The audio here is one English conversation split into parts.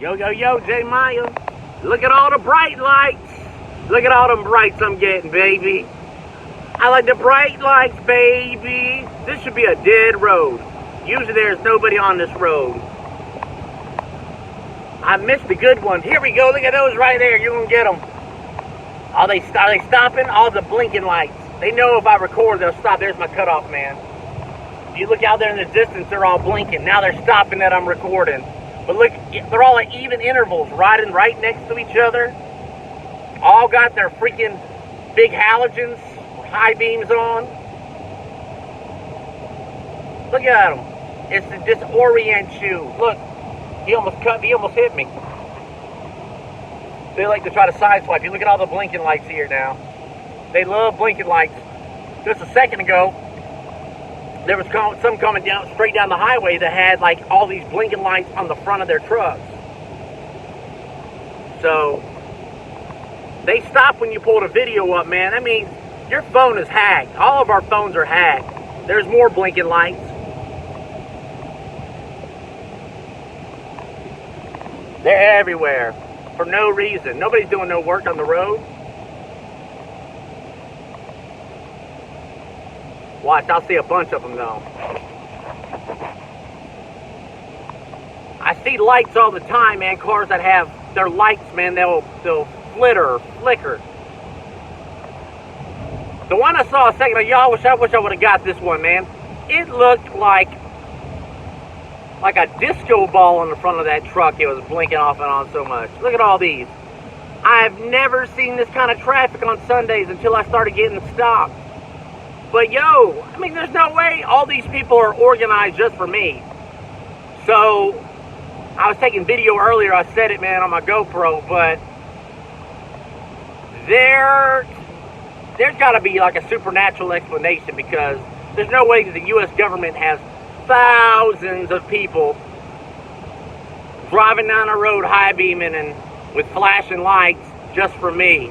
Yo, yo, yo, J Maya. Look at all the bright lights. Look at all them brights I'm getting, baby. I like the bright lights, baby. This should be a dead road. Usually there's nobody on this road. I missed the good ones. Here we go. Look at those right there. You're going to get them. Are they stopping? All the blinking lights. They know if I record, they'll stop. There's my cutoff, man. If you look out there in the distance, they're all blinking. Now they're stopping that I'm recording. But look, they're all at even intervals, riding right next to each other. All got their freaking big halogens, high beams on. Look at them. It's to disorient you. Look, he almost hit me. They like to try to sideswipe you. Look at all the blinking lights here now. They love blinking lights. Just a second ago, there was some coming down straight down the highway that had like all these blinking lights on the front of their trucks. So they stop when you pull the video up, man. That means your phone is hacked. All of our phones are hacked. There's more blinking lights. They're everywhere for no reason. Nobody's doing no work on the road. Watch, I'll see a bunch of them though. I see lights all the time, man. Cars that have their lights, man, they'll flicker. The one I saw a second ago, I wish I would have got this one, man. It looked like a disco ball on the front of that truck. It was blinking off and on so much. Look at all these. I've never seen this kind of traffic on Sundays until I started getting stopped. But yo, I mean, there's no way all these people are organized just for me. So, I was taking video earlier, I said it, man, on my GoPro, but there's got to be like a supernatural explanation, because there's no way that the U.S. government has thousands of people driving down a road high beaming and with flashing lights just for me.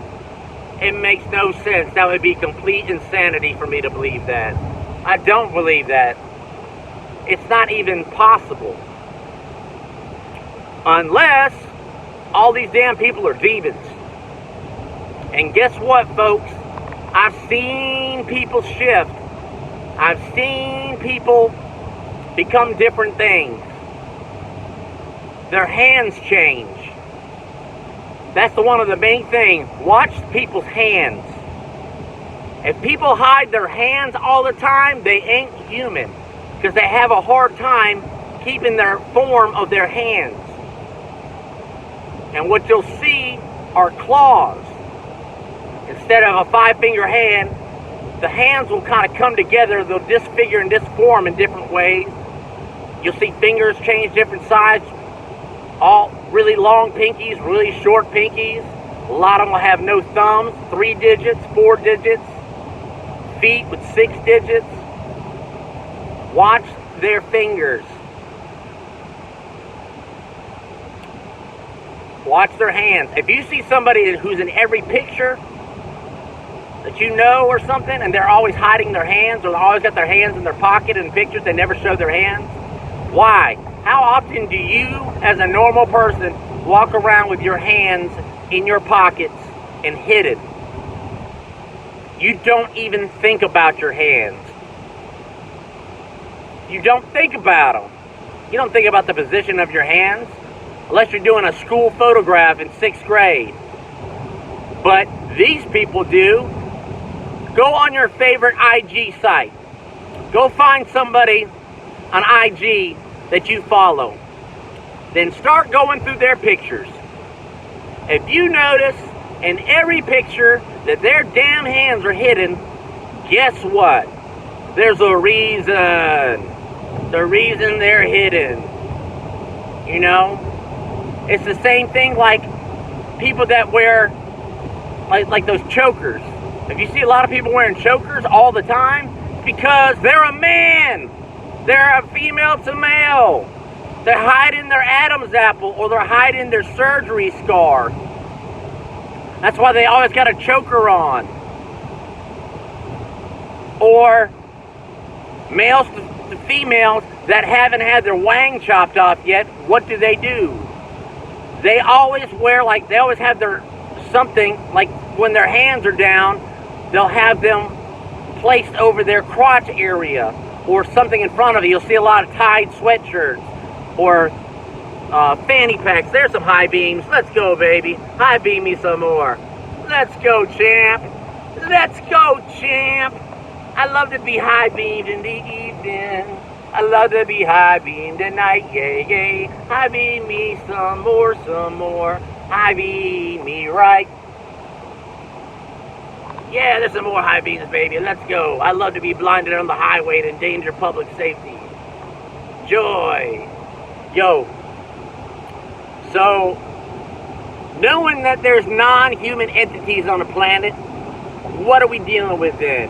It makes no sense. That would be complete insanity for me to believe that. I don't believe that. It's not even possible. Unless all these damn people are demons. And guess what, folks? I've seen people shift. I've seen people become different things. Their hands change. That's one of the main things. Watch people's hands. If people hide their hands all the time, they ain't human, because they have a hard time keeping their form of their hands. And what you'll see are claws. Instead of a 5-finger hand, the hands will kind of come together. They'll disfigure and disform in different ways. You'll see fingers change different size. All really long pinkies, really short pinkies. A lot of them will have no thumbs, 3 digits, 4 digits. Feet with 6 digits. Watch their fingers. Watch their hands. If you see somebody who's in every picture that you know or something, and they're always hiding their hands, or they always got their hands in their pocket in pictures, they never show their hands. Why? How often do you, as a normal person, walk around with your hands in your pockets and hidden? You don't even think about your hands. You don't think about them. You don't think about the position of your hands unless you're doing a school photograph in 6th grade. But these people do. Go on your favorite IG site. Go find somebody on IG that you follow. Then start going through their pictures. If you notice in every picture that their damn hands are hidden, guess what? There's a reason. The reason they're hidden. You know? It's the same thing like people that wear like those chokers. If you see a lot of people wearing chokers all the time, it's because they're a man. They're a female to male. They're hiding their Adam's apple, or they're hiding their surgery scar. That's why they always got a choker on. Or males to females that haven't had their wang chopped off yet, what do? They always wear, like, they always have their something, like when their hands are down, they'll have them placed over their crotch area or something in front of you. You'll see a lot of Tide sweatshirts or fanny packs. There's some high beams. Let's go, baby. High beam me some more. Let's go, champ. Let's go, champ. I love to be high beamed in the evening. I love to be high beamed at night. Yay, yay. High beam me some more, some more. High beam me right. Yeah, there's some more high beams, baby. Let's go. I love to be blinded on the highway to endanger public safety. Joy. Yo. So, knowing that there's non-human entities on the planet, what are we dealing with then?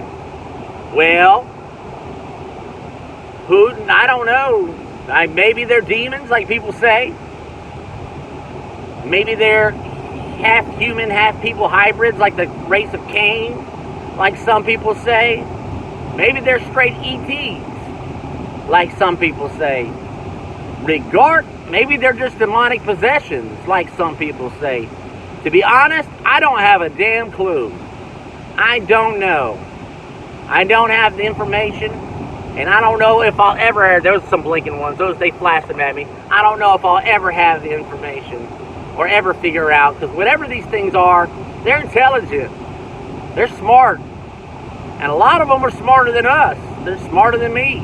Well, I don't know. Maybe they're demons, like people say. Maybe they're half human, half people hybrids, like the race of Cain, like some people say. Maybe they're straight ETs, like some people say. Maybe they're just demonic possessions, like some people say. To be honest, I don't have a damn clue. I don't know. I don't have the information, and I don't know if I'll ever. Those are some blinking ones. Those, they flashed them at me. I don't know if I'll ever have the information or ever figure out, because whatever these things are, they're intelligent. They're smart. And a lot of them are smarter than us. They're smarter than me.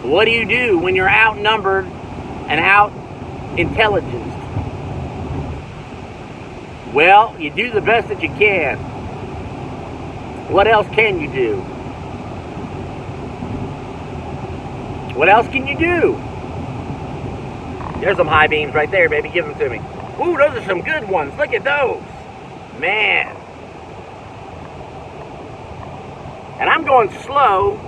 What do you do when you're outnumbered and out intelligenced? Well, you do the best that you can. What else can you do? What else can you do? There's some high beams right there, baby. Give them to me. Ooh, those are some good ones. Look at those. Man. And I'm going slow.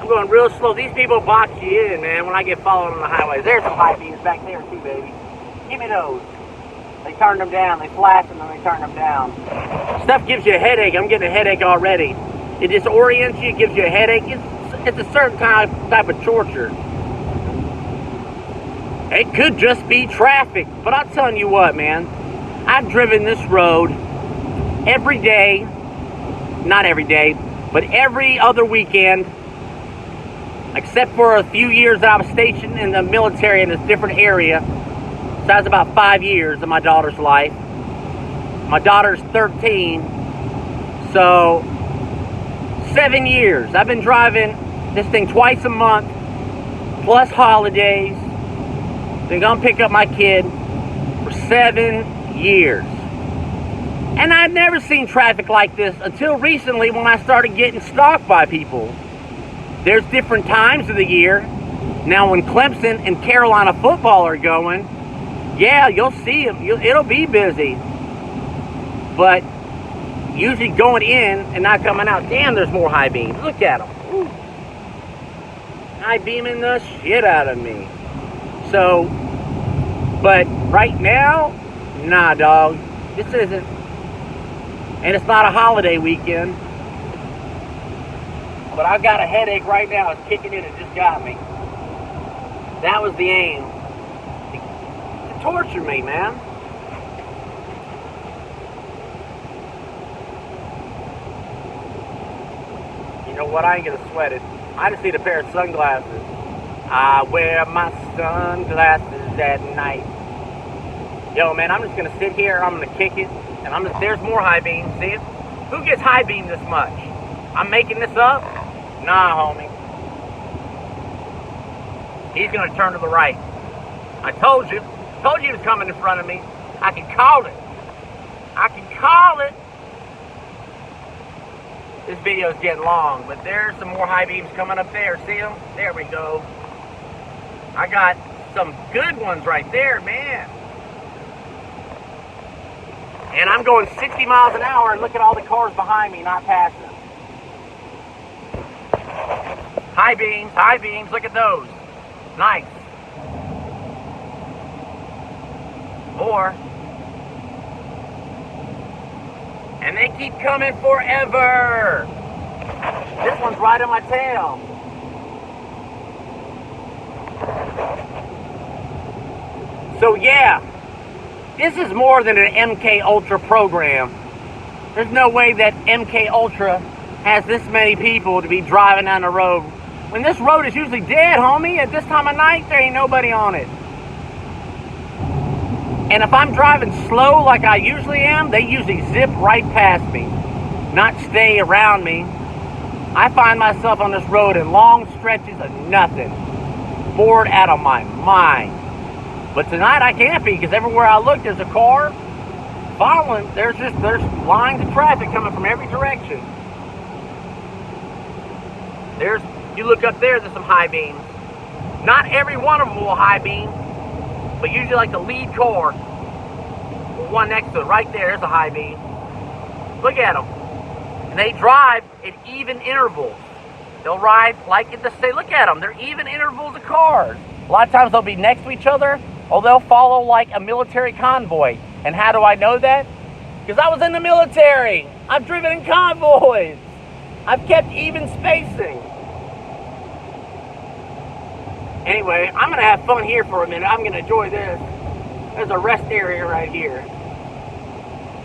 I'm going real slow. These people box you in, man, when I get followed on the highway. There's some high beams back there, too, baby. Give me those. They turned them down. They flashed them, and they turned them down. Stuff gives you a headache. I'm getting a headache already. It disorients you. It gives you a headache. It's a certain type of torture. It could just be traffic. But I'm telling you what, man. I've driven this road every day. Not every day, but every other weekend. Except for a few years that I was stationed in the military in a different area. So that was about 5 years of my daughter's life. My daughter's 13. So, 7 years. I've been driving this thing twice a month, plus holidays. Then gonna pick up my kid for 7 years. And I've never seen traffic like this until recently when I started getting stalked by people. There's different times of the year. Now when Clemson and Carolina football are going, yeah, you'll see them. It'll be busy. But usually going in and not coming out. Damn, there's more high beams. Look at them. Ooh. High beaming the shit out of me. So, but right now, nah, dog. This isn't. And it's not a holiday weekend. But I've got a headache right now. It's kicking in. It just got me. That was the aim. To torture me, man. You know what? I ain't gonna sweat it. I just need a pair of sunglasses. I wear my sunglasses at night. Yo, man, I'm just gonna sit here. I'm gonna kick it. And there's more high beams. See it? Who gets high beam this much? I'm making this up? Nah, homie. He's gonna turn to the right. I told you. Told you he was coming in front of me. I can call it. I can call it. This video's getting long, but there's some more high beams coming up there. See them? There we go. I got some good ones right there, man. And I'm going 60 miles an hour, and look at all the cars behind me not passing. High beams, look at those. Nice. More. And they keep coming forever. This one's right on my tail. So yeah, this is more than an MK Ultra program. There's no way that MK Ultra has this many people to be driving down the road. When this road is usually dead, homie, at this time of night, there ain't nobody on it. And if I'm driving slow like I usually am, they usually zip right past me, not stay around me. I find myself on this road in long stretches of nothing, bored out of my mind. But tonight I can't be, because everywhere I look there's a car following. There's lines of traffic coming from every direction. You look up there, there's some high beams. Not every one of them will high beam, but usually like the lead car, the one next to it, right there's a high beam. Look at them. And they drive at even intervals. They'll ride like it to say, look at them, they're even intervals of cars. A lot of times they'll be next to each other, or they'll follow like a military convoy. And how do I know that? Because I was in the military. I've driven in convoys. I've kept even spacing. Anyway, I'm going to have fun here for a minute. I'm going to enjoy this. There's a rest area right here.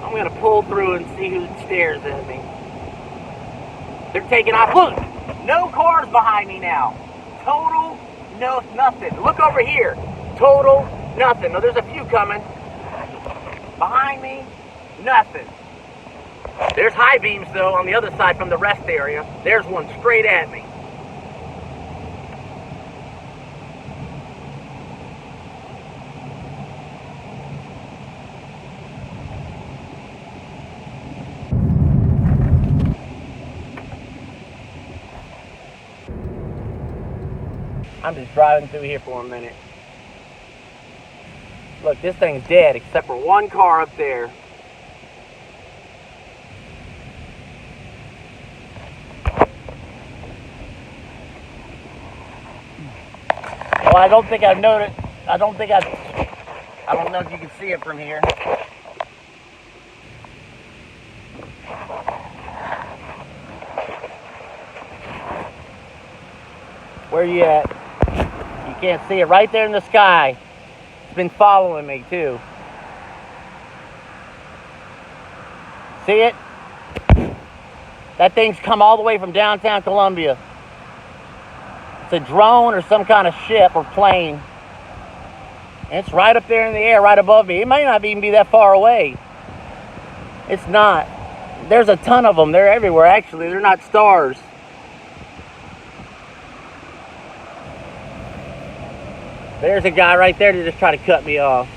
I'm going to pull through and see who stares at me. They're taking off. Look, no cars behind me now. Total nothing. Look over here. Total nothing. Now, there's a few coming. Behind me, nothing. There's high beams, though, on the other side from the rest area. There's one straight at me. I'm just driving through here for a minute. Look, this thing's dead except for one car up there. Well, I don't think I've noticed. I don't know if you can see it from here. Where you at? You can't see it. Right there in the sky. It's been following me too. See it? That thing's come all the way from downtown Columbia. It's a drone or some kind of ship or plane. And it's right up there in the air, right above me. It might not even be that far away. It's not. There's a ton of them. They're everywhere, actually. They're not stars. There's a guy right there that just tried to cut me off.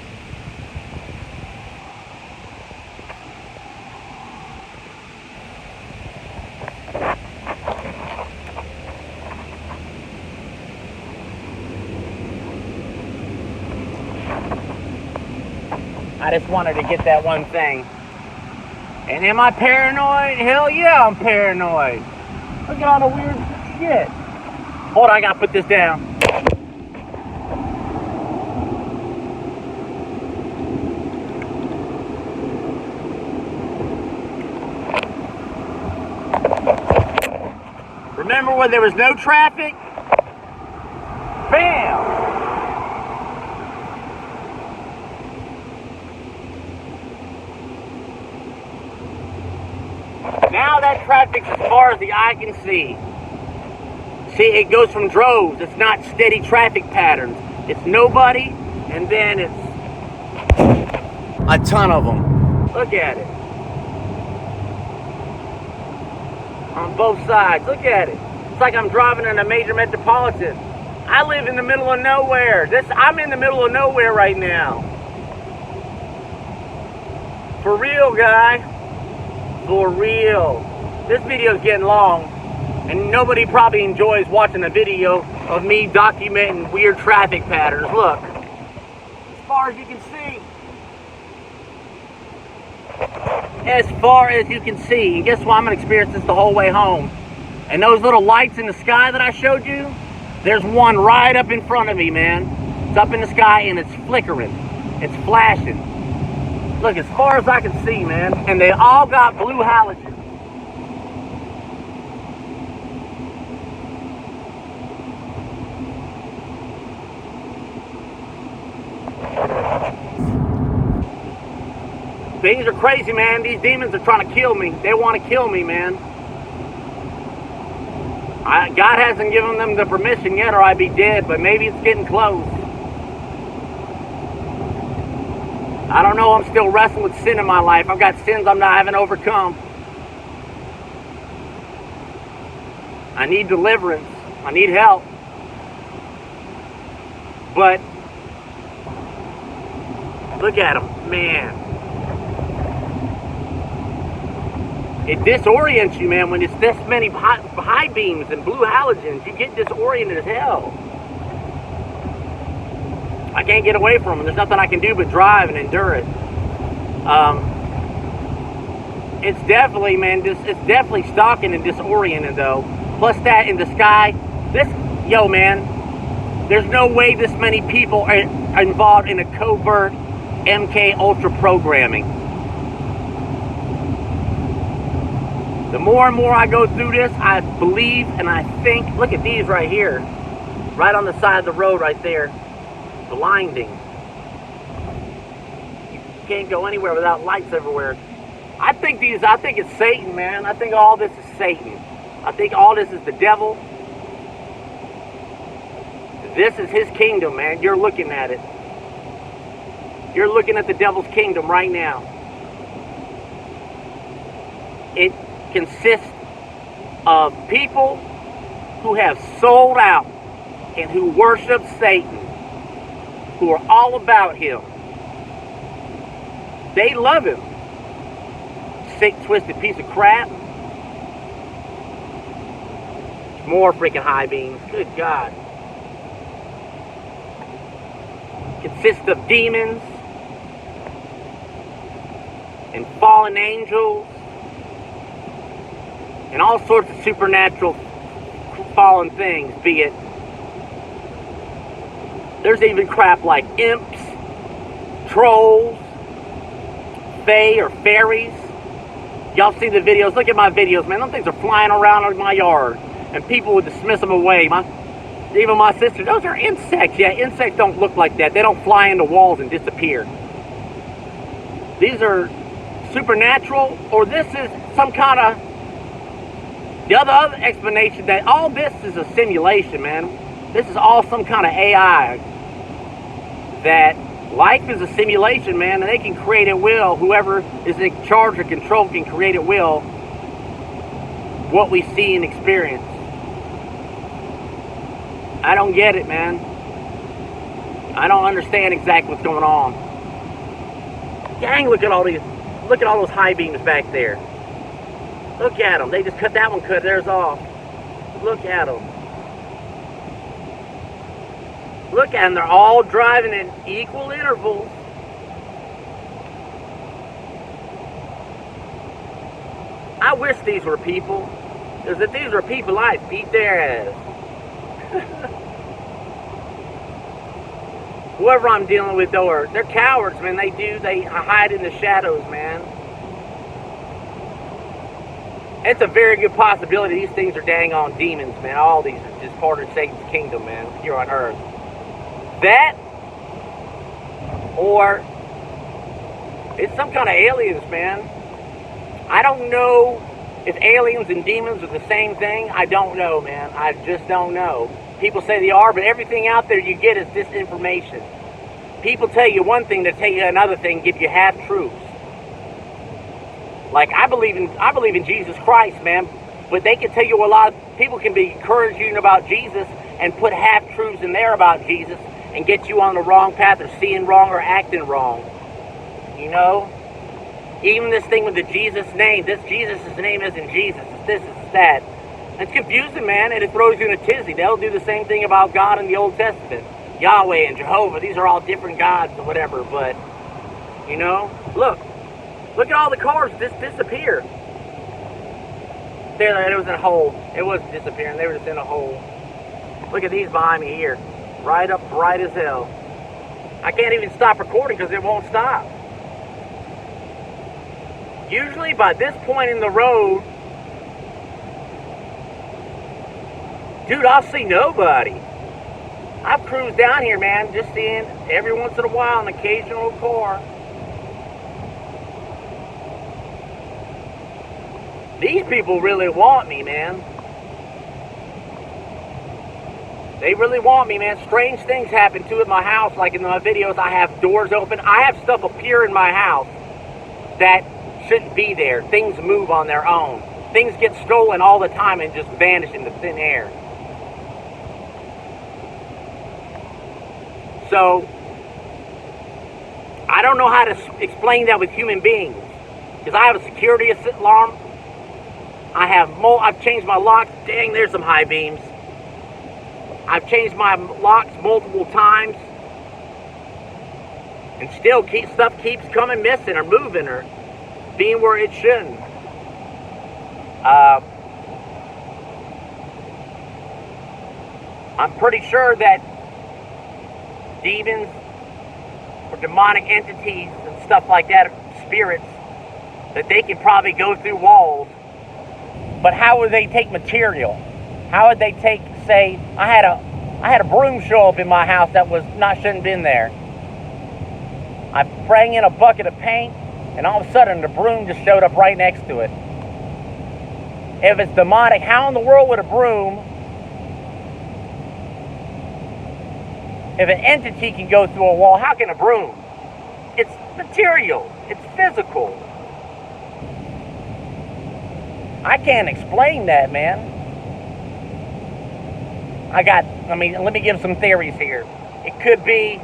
I just wanted to get that one thing. And am I paranoid? Hell yeah, I'm paranoid. Look at all the weird shit. Hold on, I gotta put this down. Remember when there was no traffic? Bam! Now that traffic's as far as the eye can see. See, it goes from droves. It's not steady traffic patterns. It's nobody, and then it's a ton of them. Look at it. On both sides. Look at it. It's like I'm driving in a major metropolitan. I live in the middle of nowhere. I'm in the middle of nowhere right now. For real, guy. For real. This video is getting long, and nobody probably enjoys watching a video of me documenting weird traffic patterns. Look. As far as you can see. As far as you can see. And guess what? I'm going to experience this the whole way home. And those little lights in the sky that I showed you, there's one right up in front of me, man. It's up in the sky and it's flickering. It's flashing. Look, as far as I can see, man. And they all got blue halogens. Things are crazy, man. These demons are trying to kill me. They want to kill me, man. God hasn't given them the permission yet, or I'd be dead, but maybe it's getting close. I don't know. I'm still wrestling with sin in my life. I've got sins I haven't overcome. I need deliverance. I need help. But look at them, man. It disorients you, man, when it's this many high beams and blue halogens. You get disoriented as hell. I can't get away from them. There's nothing I can do but drive and endure it. It's definitely, man, it's definitely stalking and disorienting, though. Plus that in the sky. Yo, man, there's no way this many people are involved in a covert MK Ultra programming. The more and more I go through this, I believe and I think, look at these right here, right on the side of the road right there, blinding. You can't go anywhere without lights everywhere. I think it's Satan, man. I think all this is Satan. I think all this is the devil. This is his kingdom, man. You're looking at it. You're looking at the devil's kingdom right now. It consists of people who have sold out and who worship Satan, who are all about him. They love him. Sick, twisted piece of crap. More freaking high beams. Good God. Consists of demons and fallen angels and all sorts of supernatural fallen things, be it. There's even crap like imps, trolls, fae or fairies. Y'all see the videos? Look at my videos, man. Them things are flying around in my yard, and people would dismiss them away. Even my sister, those are insects. Yeah, insects don't look like that. They don't fly into walls and disappear. These are supernatural, or this is some kind of... The other explanation that all this is a simulation, man. This is all some kind of AI. That life is a simulation, man, and they can create at will. Whoever is in charge or control can create at will what we see and experience. I don't get it, man. I don't understand exactly what's going on. Dang, look at all those high beams back there. Look at them. They just cut that one, cut theirs off. Look at them. Look at them. They're all driving in equal intervals. I wish these were people. Because if these were people, I'd beat their ass. Whoever I'm dealing with, though, they're cowards, man. They hide in the shadows, man. It's a very good possibility these things are dang on demons, man. All these are just part of Satan's kingdom, man, here on earth. That, or it's some kind of aliens, man. I don't know if aliens and demons are the same thing. I don't know, man. I just don't know. People say they are, but everything out there you get is disinformation. People tell you one thing, they tell you another thing, give you half-truths. Like, I believe in Jesus Christ, man, but they can tell you a lot of people can be encouraging about Jesus and put half-truths in there about Jesus and get you on the wrong path or seeing wrong or acting wrong. You know? Even this thing with the Jesus name, this Jesus' name isn't Jesus, it's this, it's that. It's confusing, man, and it throws you in a tizzy. They'll do the same thing about God in the Old Testament. Yahweh and Jehovah, these are all different gods or whatever, but, you know, look at all the cars just disappear. There, it was in a hole. It wasn't disappearing, they were just in a hole. Look at these behind me here. Right up bright as hell. I can't even stop recording because it won't stop. Usually by this point in the road, dude, I'll see nobody. I've cruised down here, man, just seeing every once in a while an occasional car. These people really want me, man. They really want me, man. Strange things happen too at my house. Like in my videos, I have doors open. I have stuff appear in my house that shouldn't be there. Things move on their own. Things get stolen all the time and just vanish into thin air. So, I don't know how to explain that with human beings. Because I have a security alarm. I've changed my locks. Dang, there's some high beams. I've changed my locks multiple times. And still stuff keeps coming missing or moving or being where it shouldn't. I'm pretty sure that demons or demonic entities and stuff like that, spirits, that they can probably go through walls. But how would they take material? How would they take, say, I had a broom show up in my house that shouldn't have been there. I sprang in a bucket of paint, and all of a sudden the broom just showed up right next to it. If it's demonic, how in the world would a broom, if an entity can go through a wall, how can a broom? It's material. It's physical. I can't explain that, man. Let me give some theories here. It could be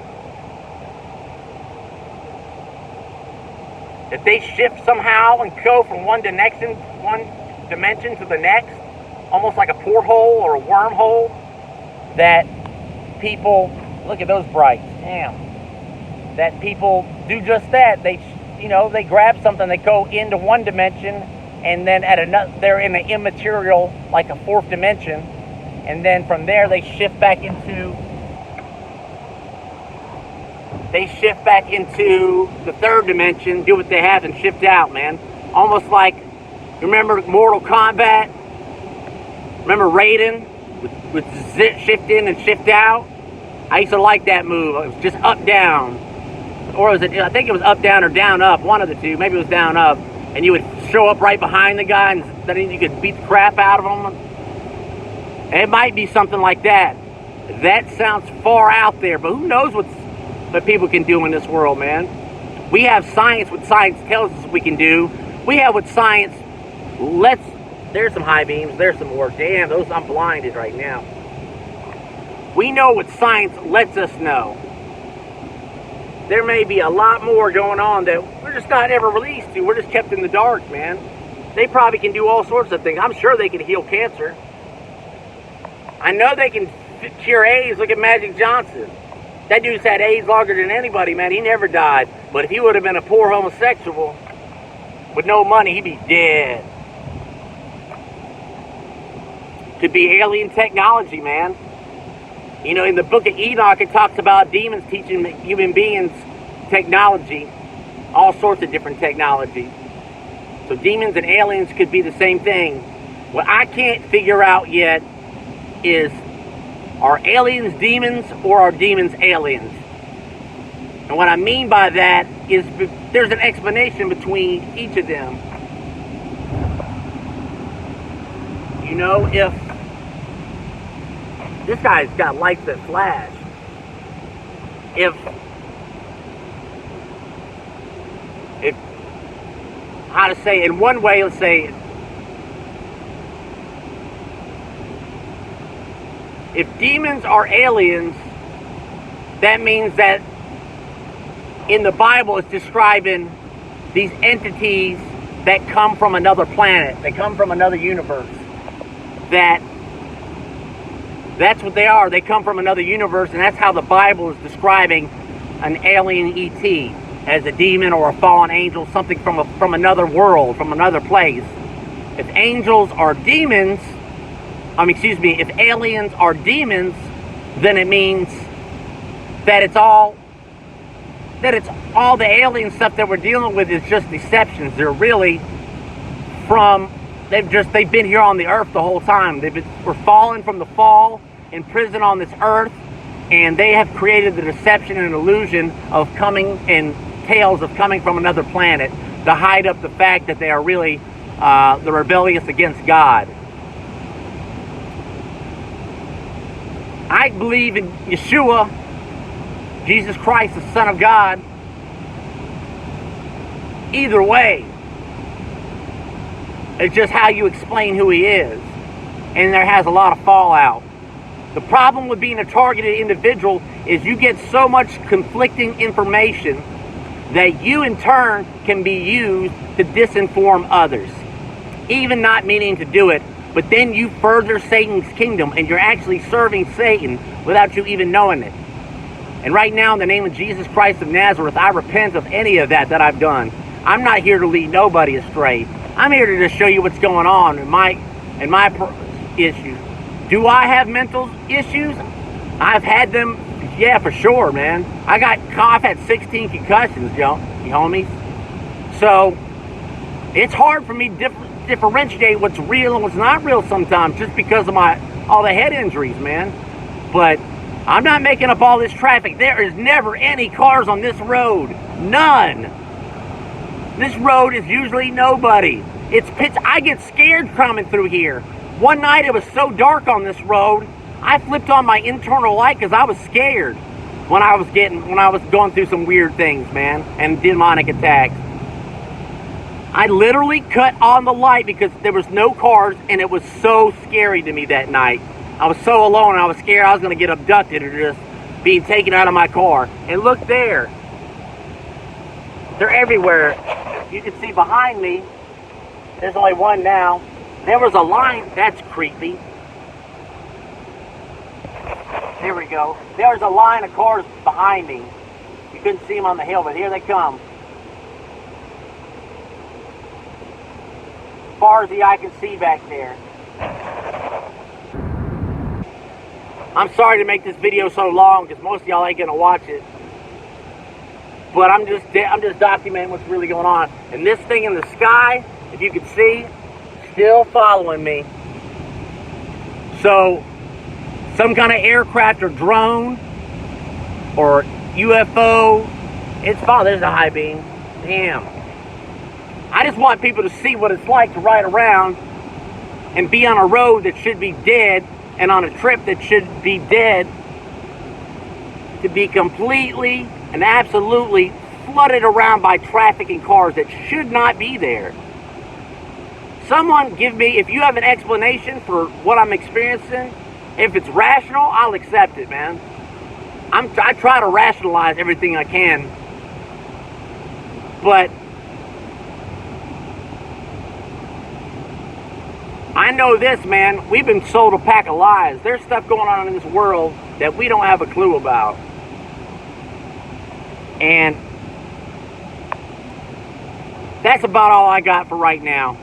that they shift somehow and go from one dimension to the next, almost like a porthole or a wormhole, that people, look at those brights, damn, that people do just that. They grab something, they go into one dimension, and then at another, they're in an immaterial, like a fourth dimension, and then from there they shift back into the third dimension, do what they have, and shift out, man. Almost like, remember Mortal Kombat? Remember Raiden with shift in and shift out? I used to like that move. It was just up down, or I think it was up down or down up, one of the two. Maybe it was down up, and you would show up right behind the guy, and then you could beat the crap out of him. And it might be something like that. That sounds far out there, but who knows what people can do in this world, man. We have science, what science tells us we can do. We have what science there's some high beams, there's some more. Damn, I'm blinded right now. We know what science lets us know. There may be a lot more going on that we're just not ever released to. We're just kept in the dark, man. They probably can do all sorts of things. I'm sure they can heal cancer. I know they can cure AIDS. Look at Magic Johnson. That dude's had AIDS longer than anybody, man. He never died. But if he would have been a poor homosexual with no money, he'd be dead. Could be alien technology, man. In the book of Enoch, it talks about demons teaching human beings technology, all sorts of different technology. So demons and aliens could be the same thing. What I can't figure out yet is, are aliens demons or are demons aliens? And what I mean by that is there's an explanation between each of them. If this guy's got lights that flash. How to say, in one way, let's say, if demons are aliens, that means that in the Bible it's describing these entities that come from another planet, they come from another universe. That's what they are. They come from another universe, and that's how the Bible is describing an alien ET, as a demon or a fallen angel, something from another world, from another place. If angels are demons, if aliens are demons, then it means that it's all the alien stuff that we're dealing with is just deceptions. They're really they've been here on the earth the whole time. We're fallen from the fall, in prison on this earth, and they have created the deception and illusion of coming, and tales of coming from another planet, to hide up the fact that they are really the rebellious against God. I believe in Yeshua, Jesus Christ, the Son of God. Either way, it's just how you explain who he is. And there has a lot of fallout. The problem with being a targeted individual is you get so much conflicting information that you in turn can be used to disinform others, even not meaning to do it, but then you further Satan's kingdom and you're actually serving Satan without you even knowing it. And right now, in the name of Jesus Christ of Nazareth, I repent of any of that I've done. I'm not here to lead nobody astray. I'm here to just show you what's going on in my issues. Do I have mental issues? I've had them, yeah, for sure, man. I've had 16 concussions, you homies. So it's hard for me to differentiate what's real and what's not real sometimes, just because of all the head injuries, man. But I'm not making up all this traffic. There is never any cars on this road. None. This road is usually nobody. It's pitch. I get scared coming through here. One night it was so dark on this road, I flipped on my internal light because I was scared when I was going through some weird things, man, and demonic attacks. I literally cut on the light because there was no cars, and it was so scary to me that night. I was so alone, and I was scared I was going to get abducted or just being taken out of my car. And look there. They're everywhere. You can see behind me, there's only one now. There was a line. That's creepy. There we go. There was a line of cars behind me. You couldn't see them on the hill, but here they come. As far as the eye can see back there. I'm sorry to make this video so long because most of y'all ain't gonna watch it. But I'm just documenting what's really going on. And this thing in the sky, if you can see, still following me. So some kind of aircraft or drone or UFO, it's following. There's a high beam. Damn. I just want people to see what it's like to ride around and be on a road that should be dead and on a trip that should be dead to be completely and absolutely flooded around by traffic and cars that should not be there. Someone give me, if you have an explanation for what I'm experiencing, if it's rational, I'll accept it, man. I try to rationalize everything I can, but I know this, man. We've been sold a pack of lies. There's stuff going on in this world that we don't have a clue about. And that's about all I got for right now.